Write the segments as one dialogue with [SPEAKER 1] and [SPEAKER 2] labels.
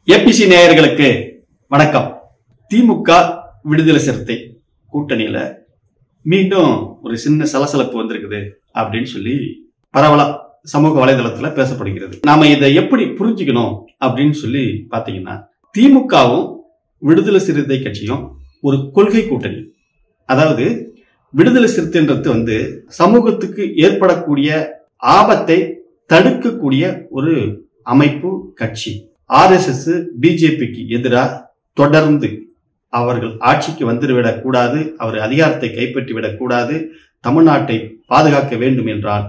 [SPEAKER 1] ABC நேயர்களுக்கு வணக்கம். திமுக விடுதலை சிறுத்தை கூட்டணியில மீண்டும் ஒரு சின்ன சலசலப்பு வந்திருக்குது அப்படின்னு சொல்லி பரவலா சமூக வலைதளத்துல பேசப்படுகிறது. நாம இதை எப்படி புரிஞ்சுக்கணும் அப்படின்னு சொல்லி பாத்தீங்கன்னா, திமுகவும் விடுதலை சிறுத்தை கட்சியும் ஒரு கொள்கை கூட்டணி. அதாவது விடுதலை சிறுத்தைன்றது சமூகத்துக்கு ஏற்படக்கூடிய ஆபத்தை தடுக்கக்கூடிய ஒரு அமைப்பு கட்சி. RSS பிஜேபிக்கு எதிராக தொடர்ந்து அவர்கள் ஆட்சிக்கு வந்துவிடக் கூடாது, அவர் அதிகாரத்தை கைப்பற்றிவிடக் கூடாது, தமிழ்நாட்டை பாதுகாக்க வேண்டும் என்றால்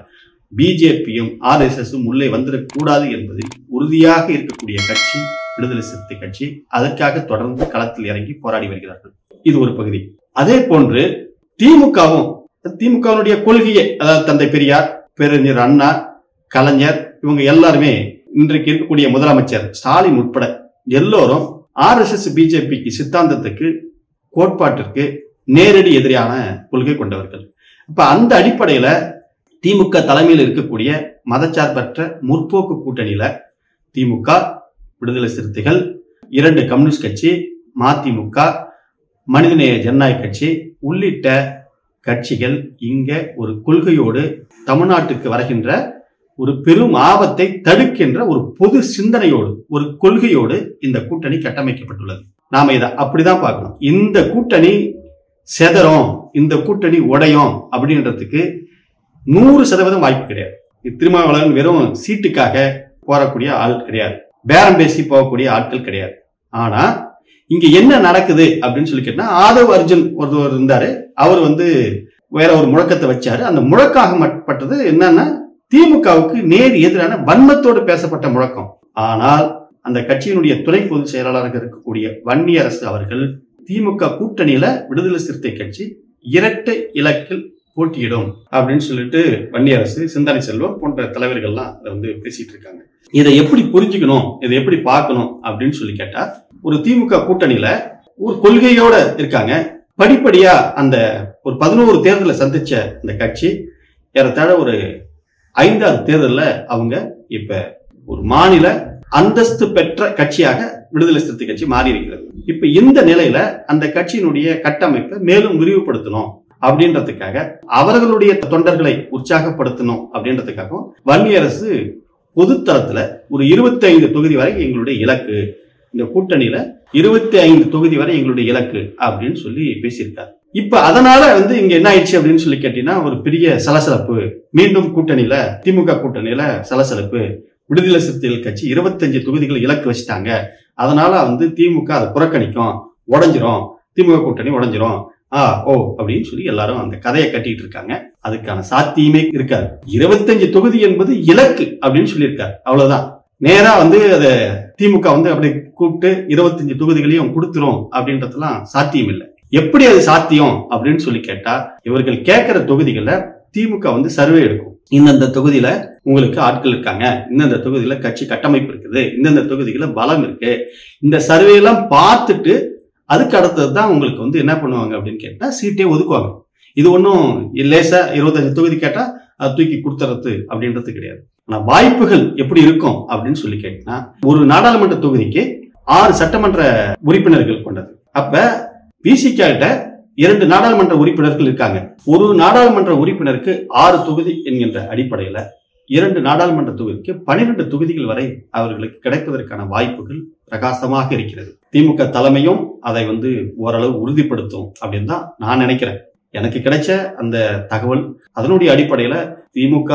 [SPEAKER 1] பிஜேபியும் RSSம் உள்ளே வந்துடக்கூடாது என்பதில் உறுதியாக இருக்கக்கூடிய கட்சி விடுதலை சிறுத்தை கட்சி. அதற்காக தொடர்ந்து களத்தில் இறங்கி போராடி வருகிறார்கள். இது ஒரு பகுதி. அதே போன்று திமுகவுடைய கொள்கையை, அதாவது தந்தை பெரியார், பேரறிஞர் அண்ணா, கலைஞர், இவங்க எல்லாருமே இன்றைக்கு இருக்கக்கூடிய முதலமைச்சர் ஸ்டாலின் உட்பட எல்லோரும் RSS பிஜேபிக்கு சித்தாந்தத்துக்கு, கோட்பாட்டிற்கு நேரடி எதிரான கொள்கை கொண்டவர்கள். அப்ப அந்த அடிப்படையில திமுக தலைமையில் இருக்கக்கூடிய மதச்சார்பற்ற முற்போக்கு கூட்டணியில திமுக, விடுதலை சிறுத்தைகள், 2 கம்யூனிஸ்ட் கட்சி, மதிமுக, மனிதநேய ஜனநாயக கட்சி உள்ளிட்ட கட்சிகள் இங்க ஒரு கொள்கையோடு தமிழ்நாட்டுக்கு வருகின்ற ஒரு பெரும் ஆபத்தை தடுக்கின்ற ஒரு பொது சிந்தனையோடு, ஒரு கொள்கையோடு இந்த கூட்டணி கட்டமைக்கப்பட்டுள்ளது. நாம இதை அப்படிதான் பார்க்கணும். இந்த கூட்டணி செதறும், இந்த கூட்டணி உடையும் அப்படின்றதுக்கு 100% வாய்ப்பு கிடையாது. திருமாவளவன் வெறும் சீட்டுக்காக போறக்கூடிய ஆள் கிடையாது, பேரம் பேசி போகக்கூடிய ஆட்கள் கிடையாது. ஆனா இங்க என்ன நடக்குது அப்படின்னு சொல்லி கேட்டா, ஆதவ் அர்ஜுன் ஒருவர் இருந்தாரு, அவர் வேற ஒரு முழக்கத்தை வச்சாரு. அந்த முழக்காகப்பட்டது என்னன்னா, திமுகவுக்கு நேர் எதிரான வன்மத்தோடு பேசப்பட்ட முழக்கம். ஆனால் அந்த கட்சியினுடைய துணை பொதுச் செயலாளராக இருக்கக்கூடிய வன்னியரசு அவர்கள் திமுக கூட்டணியில விடுதலை சிறுத்தை கட்சி இரட்டை இலக்கில் போட்டியிடும் அப்படின்னு சொல்லிட்டு வன்னியரசு, சிந்தனை செல்வம் போன்ற தலைவர்கள்லாம் அதை பேசிட்டு இருக்காங்க. இதை எப்படி புரிஞ்சுக்கணும், இதை எப்படி பார்க்கணும் அப்படின்னு சொல்லி கேட்டா, ஒரு திமுக கூட்டணியில ஒரு கொள்கையோட இருக்காங்க. படிப்படியா அந்த ஒரு 11 தேர்தலை சந்திச்ச இந்த கட்சி ஏறத்தாழ ஒரு 5வது தேர்தலில் அவங்க இப்ப ஒரு மாநில அந்தஸ்து பெற்ற கட்சியாக விடுதலை சிறுத்தை கட்சி மாறி இருக்கிறது. இப்ப இந்த நிலையில அந்த கட்சியினுடைய கட்டமைப்பை மேலும் விரிவுபடுத்தணும் அப்படின்றதுக்காக, அவர்களுடைய தொண்டர்களை உற்சாகப்படுத்தணும் அப்படின்றதுக்காகவும் வன்னியரசு பொதுத்தளத்துல ஒரு 25 தொகுதி வரை எங்களுடைய இலக்கு, இந்த கூட்டணியில 25 தொகுதி வரை எங்களுடைய இலக்கு அப்படின்னு சொல்லி பேசியிருக்காரு. இப்ப அதனால இங்க என்ன ஆயிடுச்சு அப்படின்னு சொல்லி கேட்டீங்கன்னா, ஒரு பெரிய சலசலப்பு. மீண்டும் கூட்டணியில, திமுக கூட்டணியில சலசலப்பு. விடுதலை சிறுத்தைகள் கட்சி 25 தொகுதிகள் இலக்கு வச்சுட்டாங்க. அதனால திமுக அதை புறக்கணிக்கும், உடஞ்சிரும், திமுக கூட்டணி உடஞ்சிரும், அப்படின்னு சொல்லி எல்லாரும் அந்த கதையை கட்டிட்டு இருக்காங்க. அதுக்கான சாத்தியமே இருக்காது. 25 தொகுதி என்பது இலக்கு அப்படின்னு சொல்லியிருக்காரு, அவ்வளவுதான். நேரா அதை திமுக அப்படி கூப்பிட்டு 25 தொகுதிகளையும் கொடுத்துரும் அப்படின்றதுலாம் சாத்தியம் இல்லை. எப்படி அது சாத்தியம் அப்படின்னு சொல்லி கேட்டா, இவர்கள் கேட்கிற தொகுதிகள்ல திமுக சர்வே எடுக்கும். இந்தந்த தொகுதியில உங்களுக்கு ஆட்கள் இருக்காங்க, இந்தந்த தொகுதியில கட்சி கட்டமைப்பு இருக்குது, இந்தந்த தொகுதிகள பலம் இருக்கு, இந்த சர்வே எல்லாம் பார்த்துட்டு அதுக்கு அடுத்ததுதான் உங்களுக்கு என்ன பண்ணுவாங்க அப்படின்னு கேட்டா, சீட்டே ஒதுக்குவாங்க. இது ஒன்னும் லேசா 25 தொகுதி கேட்டா அது தூக்கி கொடுத்துறது அப்படின்றது கிடையாது. ஆனா வாய்ப்புகள் எப்படி இருக்கும் அப்படின்னு சொல்லி கேட்டா, ஒரு நாடாளுமன்ற தொகுதிக்கு 6 சட்டமன்ற உறுப்பினர்கள் கொண்டது. அப்ப விசிக கிட்ட 2 நாடாளுமன்ற உறுப்பினர்கள் இருக்காங்க. ஒரு நாடாளுமன்ற உறுப்பினருக்கு 6 தொகுதி என்கின்ற அடிப்படையில 2 நாடாளுமன்ற தொகுதிக்கு 12 தொகுதிகள் வரை அவர்களுக்கு கிடைப்பதற்கான வாய்ப்புகள் பிரகாசமாக இருக்கிறது. திமுக தலைமையும் அதை ஓரளவு உறுதிப்படுத்தும் அப்படின்னு தான் நான் நினைக்கிறேன். எனக்கு கிடைச்ச அந்த தகவல், அதனுடைய அடிப்படையில திமுக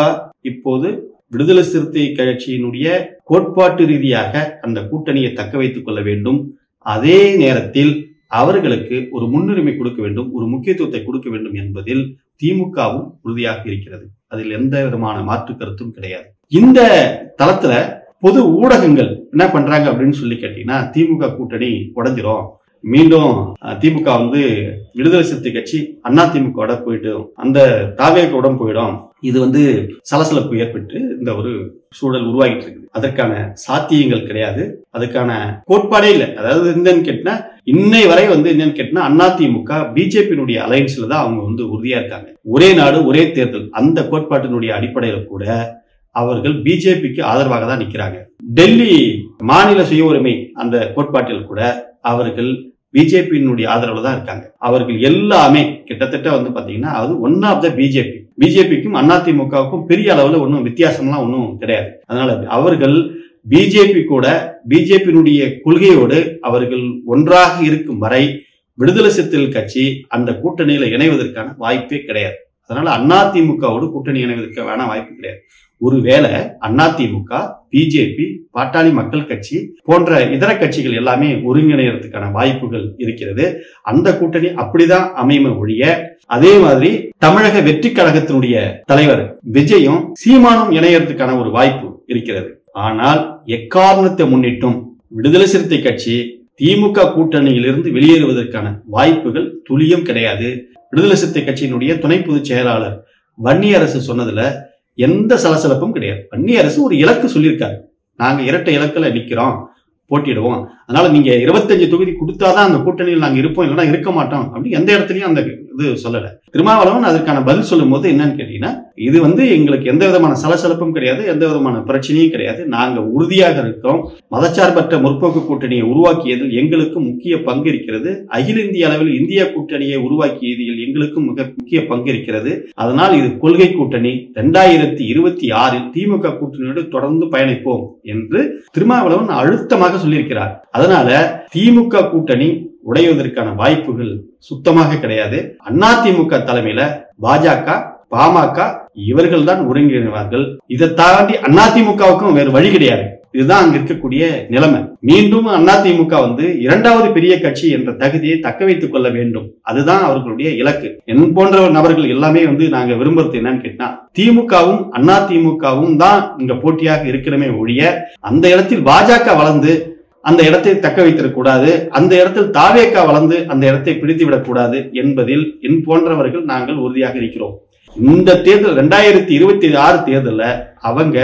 [SPEAKER 1] இப்போது விடுதலை சிறுத்தை கட்சியினுடைய கோட்பாட்டு ரீதியாக அந்த கூட்டணியை தக்க வைத்துக் கொள்ள வேண்டும். அதே நேரத்தில் அவர்களுக்கு ஒரு முன்னுரிமை கொடுக்க வேண்டும், ஒரு முக்கியத்துவத்தை கொடுக்க வேண்டும் என்பதில் திமுகவும் உறுதியாக இருக்கிறது. அதில் எந்த விதமான மாற்று கருத்தும் கிடையாது. இந்த தளத்துல பொது ஊடகங்கள் என்ன பண்றாங்க அப்படின்னு சொல்லி கேட்டீங்கன்னா, திமுக கூட்டணி உடைஞ்சிரும், மீண்டும் திமுக விடுதலை சிறுத்தை கட்சி அண்ணா திமுக போயிட்டு அந்த தாவேக போயிடும், இது சலசலப்பு ஏற்பட்டு இந்த ஒரு சூழல் உருவாகிட்டு இருக்கு. அதற்கான சாத்தியங்கள் கிடையாது, அதுக்கான கோட்பாடே இல்லை. அதாவது என்னன்னு கேட்டா, இன்னை வரை என்னன்னு கேட்டா, அதிமுக பிஜேபியினுடைய அலையன்ஸ்ல தான் அவங்க உறுதியா இருக்காங்க. ஒரே நாடு ஒரே தேர்தல் அந்த கோட்பாட்டினுடைய அடிப்படையில கூட அவர்கள் பிஜேபிக்கு ஆதரவாக தான் நிற்கிறாங்க. டெல்லி மாநில சுய உரிமை அந்த கோட்பாட்டில் கூட அவர்கள் பிஜேபியினுடைய ஆதரவுல தான் இருக்காங்க. அவர்கள் எல்லாமே கிட்டத்தட்ட பாத்தீங்கன்னா அது ஒன் ஆஃப் த பிஜேபிக்கும் அதிமுகவுக்கும் பெரிய அளவுல ஒன்றும் வித்தியாசம்லாம் ஒன்றும் கிடையாது. அதனால அவர்கள் பிஜேபி கூட பிஜேபியினுடைய கொள்கையோடு அவர்கள் ஒன்றாக இருக்கும் வரை விடுதலை சிறுத்தைகள் கட்சி அந்த கூட்டணியில இணைவதற்கான வாய்ப்பே கிடையாது. அதனால அதிமுகவோடு கூட்டணி இணைவதற்கு வேணா வாய்ப்பு கிடையாது. ஒருவேளை அதிமுக, பிஜேபி, பாட்டாளி மக்கள் கட்சி போன்ற இதர கட்சிகள் எல்லாமே ஒருங்கிணைறதுக்கான வாய்ப்புகள் இருக்கிறது. அந்த கூட்டணி அப்படிதான் அமையுமே ஒழிய, அதே மாதிரி தமிழக வெற்றி கழகத்தினுடைய தலைவர் விஜயும் சீமானும் இணையறதுக்கான ஒரு வாய்ப்பு இருக்கிறது. ஆனால் எக்காரணத்தை முன்னிட்டும் விடுதலை சிறுத்தை கட்சி திமுக கூட்டணியிலிருந்து வெளியேறுவதற்கான வாய்ப்புகள் துளியும் கிடையாது. விடுதலை சிறுத்தை கட்சியினுடைய துணை பொதுச் செயலாளர் வன்னியரசு சொன்னதுல எந்த சலசலப்பும் கிடையாது. வன்னியரசு ஒரு இலக்கு சொல்லியிருக்காரு, நாங்க இரட்டை இலக்குல நிக்கிறோம், போட்டிடுவோம், அதனால நீங்க 25 தொகுதி கொடுத்தாதான் அந்த கூட்டணியில் நாங்க இருப்போம், இல்லைன்னா இருக்க மாட்டோம் அப்படின்னு எந்த இடத்துலயும் அந்த இது சொல்லல. திருமாவளவன் அதற்கான பதில் சொல்லும் போது என்னன்னு கேட்டீங்கன்னா, இது எங்களுக்கு எந்த விதமான சலசலப்பும் கிடையாது, எந்த விதமான பிரச்சனையும் கிடையாது, நாங்க உறுதியாக இருக்கிறோம், மதச்சார்பற்ற முற்போக்கு கூட்டணியை உருவாக்கியதில் எங்களுக்கு முக்கிய பங்கு இருக்கிறது, அகில இந்திய அளவில் இந்திய கூட்டணியை உருவாக்கியதில் எங்களுக்கும் மிக முக்கிய பங்கு இருக்கிறது, அதனால் இது கொள்கை கூட்டணி, 2026 திமுக கூட்டணியோடு தொடர்ந்து பயணிப்போம் என்று திருமாவளவன் அழுத்தமாக சொல்லியிருக்கிறார். அதனால திமுக கூட்டணி உடைவதற்கான வாய்ப்புகள் சுத்தமாக கிடையாது. அதிமுக தலைமையில பாஜக, பாமக இவர்கள் தான் ஒருங்கிணைவார்கள். இதை தாண்டி அதிமுகவுக்கும் வேறு வழி கிடையாது. இதுதான் அங்க இருக்கக்கூடிய நிலைமை. மீண்டும் அதிமுக இரண்டாவது பெரிய கட்சி என்ற தகுதியை தக்க வைத்துக் கொள்ள வேண்டும். அதுதான் அவர்களுடைய இலக்கு. என் போன்ற நபர்கள் எல்லாமே நாங்க விரும்புறது என்னன்னு கேட்டா, திமுகவும் அதிமுகவும் தான் இங்க போட்டியாக இருக்கிறமே ஒழிய, அந்த இடத்தில் பாஜக வளர்ந்து அந்த இடத்தை தக்க வைத்திடக்கூடாது, அந்த இடத்தில் தாவேகா வளர்ந்து அந்த இடத்தை பிடித்துவிடக் கூடாது என்பதில் என் போன்றவர்கள் நாங்கள் உறுதியாக இருக்கிறோம். இந்த தேர்தல் 2026 தேர்தல்ல அவங்க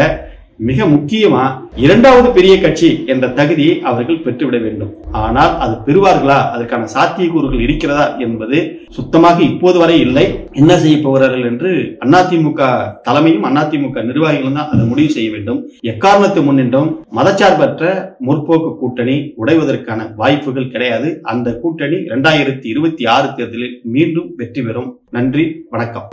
[SPEAKER 1] மிக முக்கியமா இரண்டாவது பெரிய கட்சி என்ற தகுதியை அவர்கள் பெற்றுவிட வேண்டும். ஆனால் அது பெறுவார்களா, அதற்கான சாத்தியக்கூறுகள் இருக்கிறதா என்பது சுத்தமாக இப்போது வரை இல்லை. என்ன செய்ய போகிறார்கள் என்று அதிமுக தலைமையும் அதிமுக நிர்வாகிகளும் தான் அதை முடிவு செய்ய வேண்டும். எக்காரணத்தை முன்னின்றும் மதச்சார்பற்ற முற்போக்கு கூட்டணி உடைவதற்கான வாய்ப்புகள் கிடையாது. அந்த கூட்டணி 2026 தேர்தலில் மீண்டும் வெற்றி பெறும். நன்றி, வணக்கம்.